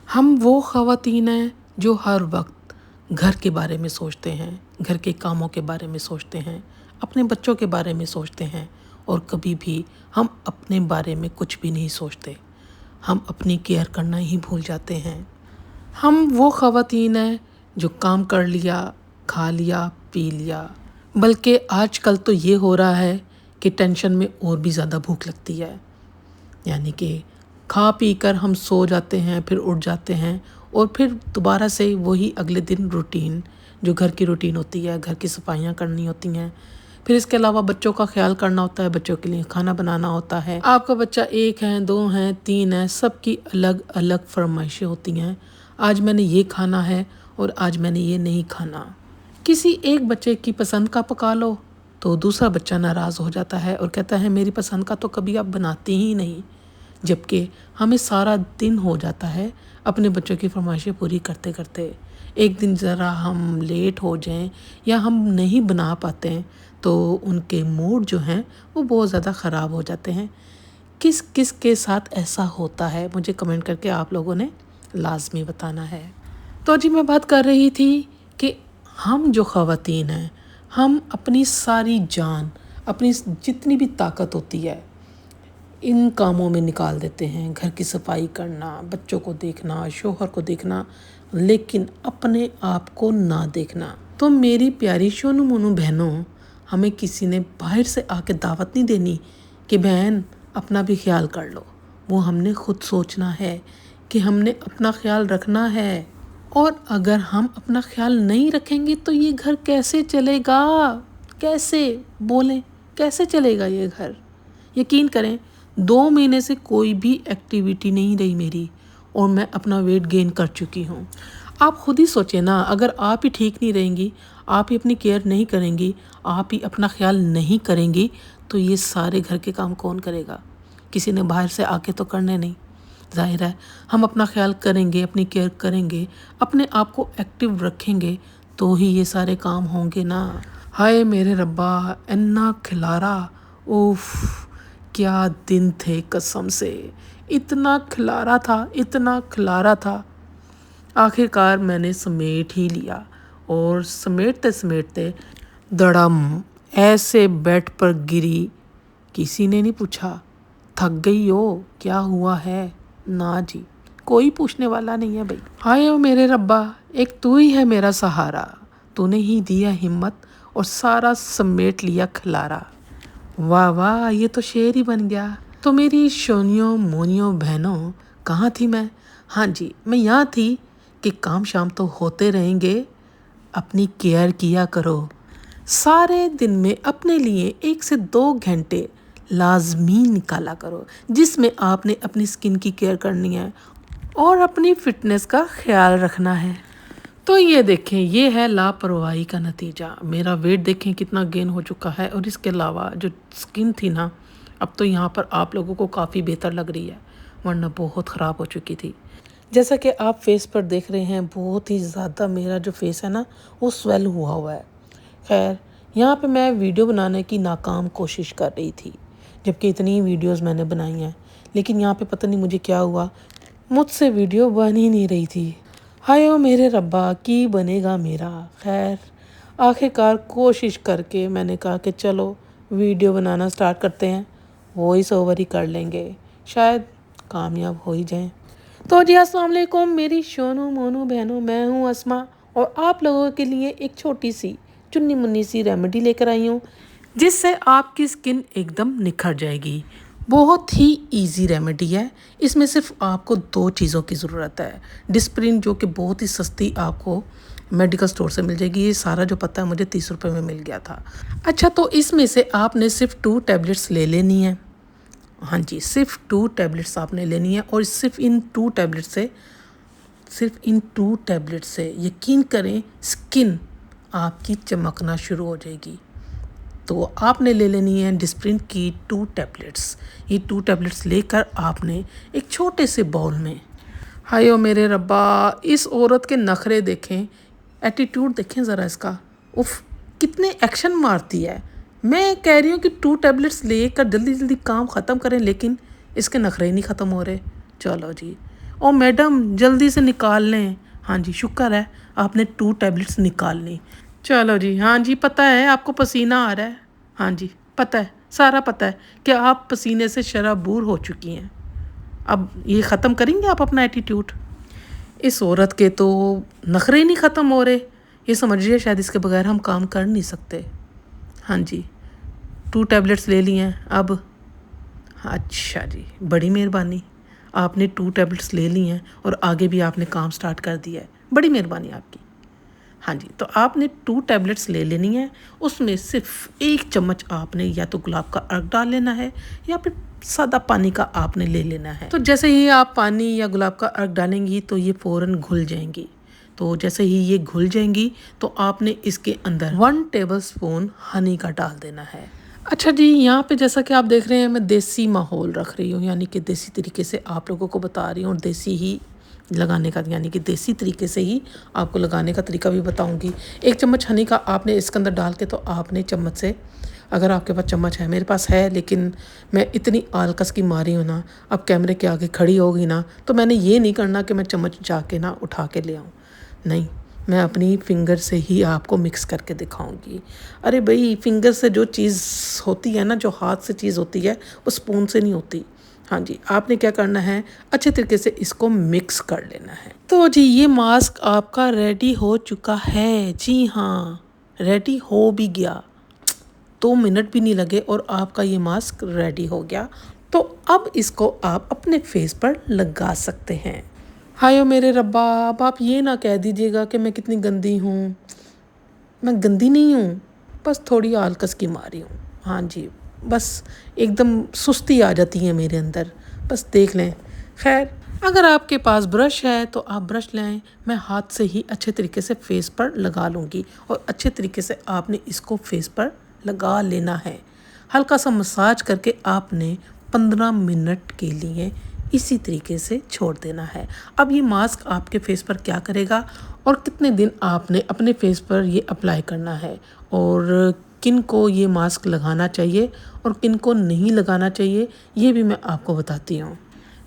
ہم وہ خواتین ہیں جو ہر وقت گھر کے بارے میں سوچتے ہیں، گھر کے کاموں کے بارے میں سوچتے ہیں، اپنے بچوں کے بارے میں سوچتے ہیں، اور کبھی بھی ہم اپنے بارے میں کچھ بھی نہیں سوچتے۔ ہم اپنی کیئر کرنا ہی بھول جاتے ہیں۔ ہم وہ خواتین ہیں جو کام کر لیا، کھا لیا، پی لیا، بلکہ آج کل تو یہ ہو رہا ہے کہ ٹینشن میں اور بھی زیادہ بھوک لگتی ہے، یعنی کہ کھا پی کر ہم سو جاتے ہیں، پھر اٹھ جاتے ہیں، اور پھر دوبارہ سے وہی اگلے دن روٹین، جو گھر کی روٹین ہوتی ہے، گھر کی صفائیاں کرنی ہوتی ہیں، پھر اس کے علاوہ بچوں کا خیال کرنا ہوتا ہے، بچوں کے لیے کھانا بنانا ہوتا ہے۔ آپ کا بچہ 1 ہے، 2 ہیں، 3 ہیں، سب کی الگ الگ فرمائشیں ہوتی ہیں۔ آج میں نے یہ کھانا ہے اور آج میں نے یہ نہیں کھانا۔ کسی ایک بچے کی پسند کا پکا لو تو دوسرا بچہ ناراض ہو جاتا ہے اور کہتا ہے میری پسند کا تو کبھی آپ بناتے ہی نہیں، جبکہ ہمیں سارا دن ہو جاتا ہے اپنے بچوں کی فرمائشیں پوری کرتے کرتے۔ ایک دن ذرا ہم لیٹ ہو جائیں یا ہم نہیں بنا پاتے ہیں تو ان کے موڈ جو ہیں وہ بہت زیادہ خراب ہو جاتے ہیں۔ کس کس کے ساتھ ایسا ہوتا ہے مجھے کمنٹ کر کے آپ لوگوں نے لازمی بتانا ہے۔ تو جی میں بات کر رہی تھی کہ ہم جو خواتین ہیں، ہم اپنی ساری جان، اپنی جتنی بھی طاقت ہوتی ہے ان کاموں میں نکال دیتے ہیں، گھر کی صفائی کرنا، بچوں کو دیکھنا، شوہر کو دیکھنا، لیکن اپنے آپ کو نہ دیکھنا۔ تو میری پیاری شونو مونو بہنوں، ہمیں کسی نے باہر سے آ کے دعوت نہیں دینی کہ بہن اپنا بھی خیال کر لو۔ وہ ہم نے خود سوچنا ہے کہ ہم نے اپنا خیال رکھنا ہے، اور اگر ہم اپنا خیال نہیں رکھیں گے تو یہ گھر کیسے چلے گا؟ کیسے بولیں، کیسے چلے گا یہ گھر؟ یقین کریں 2 مہینے سے کوئی بھی ایکٹیویٹی نہیں رہی میری، اور میں اپنا ویٹ گین کر چکی ہوں۔ آپ خود ہی سوچیں نا، اگر آپ ہی ٹھیک نہیں رہیں گی، آپ ہی اپنی کیئر نہیں کریں گی، آپ ہی اپنا خیال نہیں کریں گی تو یہ سارے گھر کے کام کون کرے گا؟ کسی نے باہر سے آ کے تو کرنے نہیں۔ ظاہر ہے ہم اپنا خیال کریں گے، اپنی کیئر کریں گے، اپنے آپ کو ایکٹیو رکھیں گے تو ہی یہ سارے کام ہوں گے نا۔ ہائے میرے ربا، اتنا کھلارا، اوف کیا دن تھے قسم سے، اتنا کھلارا تھا، اتنا کھلارا تھا۔ آخر کار میں نے سمیٹ ہی لیا، اور سمیٹتے سمیٹتے دڑم ایسے بیڈ پر گری، کسی نے نہیں پوچھا تھک گئی ہو، کیا ہوا ہے؟ نہ جی، کوئی پوچھنے والا نہیں ہے بھائی۔ ہائے او میرے ربا، ایک تو ہی ہے میرا سہارا، تو نے ہی دیا ہمت اور سارا سمیٹ لیا کھلارا۔ واہ واہ، یہ تو شعر ہی بن گیا۔ تو میری شونیوں مونیوں بہنوں، کہاں تھی میں؟ ہاں جی، میں یہاں تھی کہ کام شام تو ہوتے رہیں گے، اپنی کیئر کیا کرو۔ سارے دن میں اپنے لیے 1 سے 2 گھنٹے لازمی نکالا کرو، جس میں آپ نے اپنی سکن کی کیئر کرنی ہے اور اپنی فٹنس کا خیال رکھنا ہے۔ تو یہ دیکھیں، یہ ہے لاپرواہی کا نتیجہ۔ میرا ویٹ دیکھیں کتنا گین ہو چکا ہے، اور اس کے علاوہ جو سکن تھی نا، اب تو یہاں پر آپ لوگوں کو کافی بہتر لگ رہی ہے، ورنہ بہت خراب ہو چکی تھی۔ جیسا کہ آپ فیس پر دیکھ رہے ہیں، بہت ہی زیادہ میرا جو فیس ہے نا وہ سویل ہوا ہے۔ خیر، یہاں پہ میں ویڈیو بنانے کی ناکام کوشش کر رہی تھی، جبکہ اتنی ویڈیوز میں نے بنائی ہیں، لیکن یہاں پہ پتہ نہیں مجھے کیا ہوا، مجھ سے ویڈیو بن ہی نہیں رہی تھی۔ ہائے او میرے ربا، کی بنے گا میرا؟ خیر، آخر کار کوشش کر کے میں نے کہا کہ چلو ویڈیو بنانا سٹارٹ کرتے ہیں، وائس اوور ہی کر لیں گے، شاید کامیاب ہو ہی جائیں۔ تو جی السلام علیکم میری شونو مونو بہنوں، میں ہوں اسما، اور آپ لوگوں کے لیے ایک چھوٹی سی چنی منی سی ریمیڈی لے کر آئی ہوں، جس سے آپ کی سکن ایک دم نکھر جائے گی۔ بہت ہی ایزی ریمیڈی ہے، اس میں صرف آپ کو 2 چیزوں کی ضرورت ہے۔ ڈسپرین، جو کہ بہت ہی سستی آپ کو میڈیکل سٹور سے مل جائے گی، یہ سارا جو پتہ ہے مجھے 30 روپے میں مل گیا تھا۔ اچھا، تو اس میں سے آپ نے صرف 2 ٹیبلٹس لے لینی ہے۔ ہاں جی، صرف 2 ٹیبلٹس آپ نے لینی ہے، اور صرف ان 2 ٹیبلٹ سے یقین کریں سکن آپ کی چمکنا شروع ہو جائے گی۔ تو آپ نے لے لینی ہے ڈسپرین کی 2 ٹیبلٹس۔ یہ 2 ٹیبلٹس لے کر آپ نے ایک چھوٹے سے باؤل میں، ہائے او میرے ربا، اس عورت کے نخرے دیکھیں، ایٹیٹیوڈ دیکھیں ذرا اس کا، اف کتنے ایکشن مارتی ہے۔ میں کہہ رہی ہوں کہ 2 ٹیبلٹس لے کر جلدی جلدی کام ختم کریں، لیکن اس کے نخرے ہی نہیں ختم ہو رہے۔ چلو جی، ओ मैडम जल्दी से निकाल लें। हाँ जी, शुक्र है आपने 2 टैबलेट्स निकाल ली। चलो जी, हाँ जी, पता है आपको पसीना आ रहा है। हाँ जी, पता है, सारा पता है कि आप पसीने से शराबूर हो चुकी हैं। अब ये ख़त्म करेंगे आप अपना एटीट्यूड? इस औरत के तो नखरे नहीं ख़त्म हो रहे। ये समझिए शायद इसके बगैर हम काम कर नहीं सकते। हाँ जी, 2 टैबलेट्स ले लिए हैं अब। अच्छा जी, बड़ी मेहरबानी, आपने 2 टैबलेट्स ले ली हैं और आगे भी आपने काम स्टार्ट कर दिया है, बड़ी मेहरबानी आपकी। हाँ जी, तो आपने 2 टैबलेट्स ले लेनी है, उसमें सिर्फ 1 चम्मच आपने या तो गुलाब का अर्क डाल लेना है या फिर सादा पानी का आपने ले लेना है। तो जैसे ही आप पानी या गुलाब का अर्क डालेंगी तो ये फ़ौरन घुल जाएंगी। तो जैसे ही ये घुल जाएंगी तो आपने इसके अंदर 1 टेबलस्पून हनी का डाल देना है। अच्छा जी, यहाँ पे जैसा कि आप देख रहे हैं मैं देसी माहौल रख रही हूँ, यानी कि देसी तरीके से आप लोगों को बता रही हूँ और देसी ही लगाने का, यानी कि देसी तरीके से ही आपको लगाने का तरीका भी बताऊंगी। 1 चम्मच हनी का आपने इसके अंदर डाल के तो आपने चम्मच से, अगर आपके पास चम्मच है, मेरे पास है लेकिन मैं इतनी आलकस की मारी हूँ ना, अब कैमरे के आगे खड़ी होगी ना तो मैंने ये नहीं करना कि मैं चम्मच जाके ना उठा के ले आऊँ, नहीं, मैं अपनी फिंगर से ही आपको मिक्स करके दिखाऊंगी। अरे भाई, फिंगर से जो चीज़ होती है ना, जो हाथ से चीज़ होती है वो स्पून से नहीं होती। हाँ जी, आपने क्या करना है, अच्छे तरीके से इसको मिक्स कर लेना है। तो जी ये मास्क आपका रेडी हो चुका है। जी हाँ, रेडी हो भी गया, 2 मिनट भी नहीं लगे और आपका ये मास्क रेडी हो गया। तो अब इसको आप अपने फेस पर लगा सकते हैं। हाय मेरे रब्बा, अब आप ये ना कह दीजिएगा कि मैं कितनी गंदी हूँ। मैं गंदी नहीं हूँ, बस थोड़ी आलकस की मारी हूँ। हाँ जी, बस एकदम सुस्ती आ जाती है मेरे अंदर, बस देख लें। खैर, अगर आपके पास ब्रश है तो आप ब्रश लें, मैं हाथ से ही अच्छे तरीके से फेस पर लगा लूँगी और अच्छे तरीके से आपने इसको फेस पर लगा लेना है। हल्का सा मसाज करके आपने 15 मिनट के लिए इसी तरीके से छोड़ देना है। अब ये मास्क आपके फेस पर क्या करेगा और कितने दिन आपने अपने फेस पर ये अप्लाई करना है और किन को ये मास्क लगाना चाहिए और किन को नहीं लगाना चाहिए, ये भी मैं आपको बताती हूँ।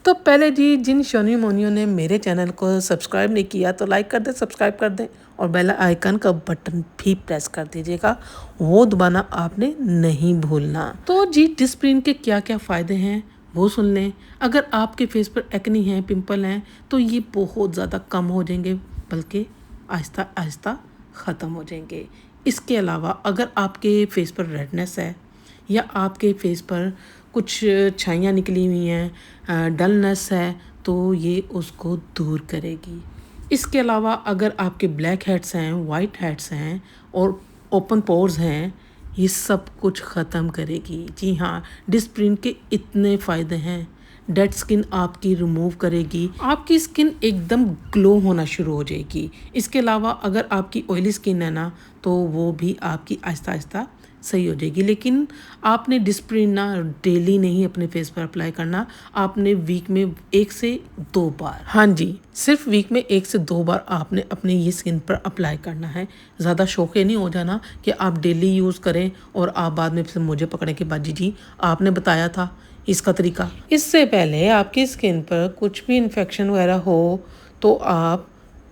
तो पहले जी, जिन शोनी मोनियों ने मेरे चैनल को सब्सक्राइब नहीं किया तो लाइक कर दें, सब्सक्राइब कर दें और बेल आइकन का बटन भी प्रेस कर दीजिएगा, वो दबाना आपने नहीं भूलना। तो जी डिस्प्रिन के क्या क्या फ़ायदे हैं वो सुन लें। अगर आपके फेस पर एक्नी है, पिंपल हैं, तो ये बहुत ज़्यादा कम हो जाएंगे, बल्कि आहिस्ता आहिस्ता ख़त्म हो जाएंगे। इसके अलावा अगर आपके फेस पर रेडनेस है या आपके फेस पर कुछ छाइयाँ निकली हुई हैं, डलनेस है, तो ये उसको दूर करेगी। इसके अलावा अगर आपके ब्लैक हेड्स हैं, वाइट हेड्स हैं और ओपन पोर्स हैं, ये सब कुछ ख़त्म करेगी। जी हाँ, डिस्प्रिन के इतने फ़ायदे हैं। डेड स्किन आपकी रिमूव करेगी, आपकी स्किन एकदम ग्लो होना शुरू हो जाएगी। इसके अलावा अगर आपकी ऑयली स्किन है ना, तो वो भी आपकी आहिस्ता आहिस्ता सही हो जाएगी। लेकिन आपने डिस्प्रिन ना डेली नहीं अपने फेस पर अप्लाई करना, आपने वीक में 1 से 2 बार, हाँ जी, सिर्फ वीक में 1 से 2 बार आपने अपने ये स्किन पर अप्लाई करना है। ज़्यादा शौक़े नहीं हो जाना कि आप डेली यूज़ करें और आप बाद में फिर मुझे पकड़े कि बाजी जी आपने बताया था इसका तरीका। इससे पहले आपकी स्किन पर कुछ भी इन्फेक्शन वगैरह हो तो आप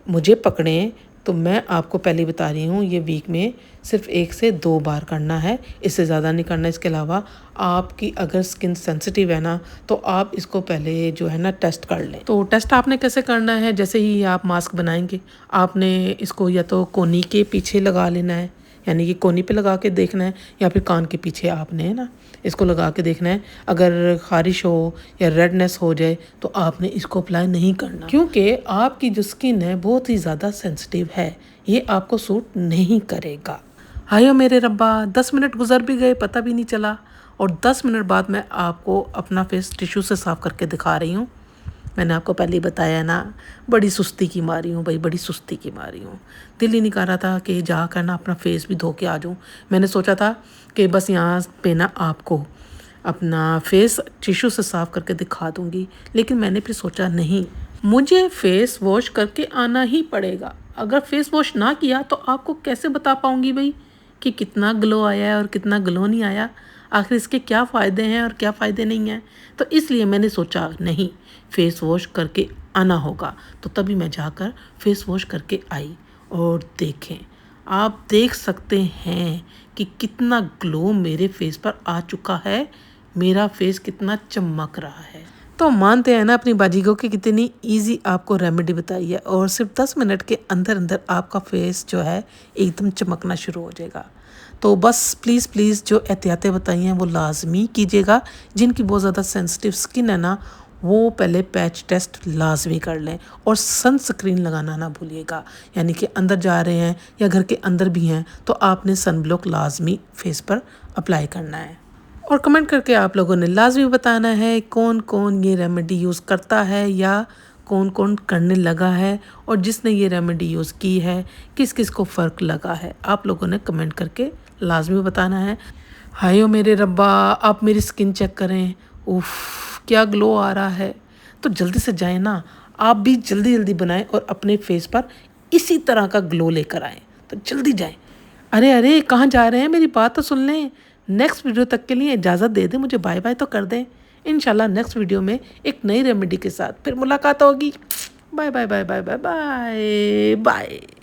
मुझे पकड़ें, तो मैं आपको पहले बता रही हूँ, ये वीक में सिर्फ 1 से 2 बार करना है, इससे ज़्यादा नहीं करना। इसके अलावा आपकी अगर स्किन सेंसिटिव है ना, तो आप इसको पहले जो है ना टेस्ट कर लें। तो टेस्ट आपने कैसे करना है, जैसे ही आप मास्क बनाएंगे आपने इसको या तो कोनी के पीछे लगा लेना है, यानी कि कोनी पे लगा के देखना है, या फिर कान के पीछे आपने है ना इसको लगा के देखना है। अगर खारिश हो या रेडनेस हो जाए तो आपने इसको अप्लाई नहीं करना, क्योंकि आपकी जो स्किन है बहुत ही ज़्यादा सेंसिटिव है, ये आपको सूट नहीं करेगा। हाय मेरे रब्बा, 10 मिनट गुजर भी गए, पता भी नहीं चला, और 10 मिनट बाद मैं आपको अपना फेस टिश्यू से साफ़ करके दिखा रही हूँ। मैंने आपको पहले ही बताया ना, बड़ी सुस्ती की मारी हूँ भाई, बड़ी सुस्ती की मारी हूँ। दिल ही नहीं कर रहा था कि जा कर ना अपना फेस भी धो के आ जाऊँ। मैंने सोचा था कि बस यहाँ पे ना आपको अपना फेस टिश्यू से साफ़ करके दिखा दूँगी, लेकिन मैंने फिर सोचा नहीं, मुझे फेस वॉश करके आना ही पड़ेगा। अगर फेस वॉश ना किया तो आपको कैसे बता पाऊँगी भाई कि कितना ग्लो आया है और कितना ग्लो नहीं आया, आखिर इसके क्या फ़ायदे हैं और क्या फ़ायदे नहीं हैं। तो इसलिए मैंने सोचा नहीं, फेस वॉश करके आना होगा। तो तभी मैं जाकर फेस वॉश करके आई और देखें, आप देख सकते हैं कि कितना ग्लो मेरे फेस पर आ चुका है, मेरा फेस कितना चमक रहा है। तो मानते हैं ना अपनी बाजी को कि कितनी इजी आपको रेमेडी बताई है और सिर्फ 10 मिनट के अंदर अंदर आपका फेस जो है एकदम चमकना शुरू हो जाएगा। तो बस प्लीज़ जो एहतियातें बताई हैं वो लाजमी कीजिएगा। जिनकी बहुत ज़्यादा सेंसिटिव स्किन है ना, वो पहले पैच टेस्ट लाजमी कर लें और सनस्क्रीन लगाना ना भूलिएगा। यानी कि अंदर जा रहे हैं या घर के अंदर भी हैं तो आपने सन ब्लॉक लाजमी फेस पर अप्लाई करना है। और कमेंट करके आप लोगों ने लाजमी बताना है कौन कौन ये रेमेडी यूज़ करता है या कौन कौन करने लगा है, और जिसने ये रेमेडी यूज़ की है किस किस को फ़र्क लगा है। आप लोगों ने कमेंट करके लाजमी बताना है। हाय ओ मेरे रब्बा, आप मेरी स्किन चेक करें, उफ़ क्या ग्लो आ रहा है। तो जल्दी से जाएं ना, आप भी जल्दी बनाएं और अपने फेस पर इसी तरह का ग्लो लेकर आएँ। तो जल्दी जाएं। अरे कहाँ जा रहे हैं, मेरी बात तो सुन लें। नेक्स्ट वीडियो तक के लिए इजाज़त दे दें, मुझे बाय बाय तो कर दें। इंशाल्लाह नेक्स्ट वीडियो में एक नई रेमेडी के साथ फिर मुलाकात होगी। Bye bye bye bye bye bye bye.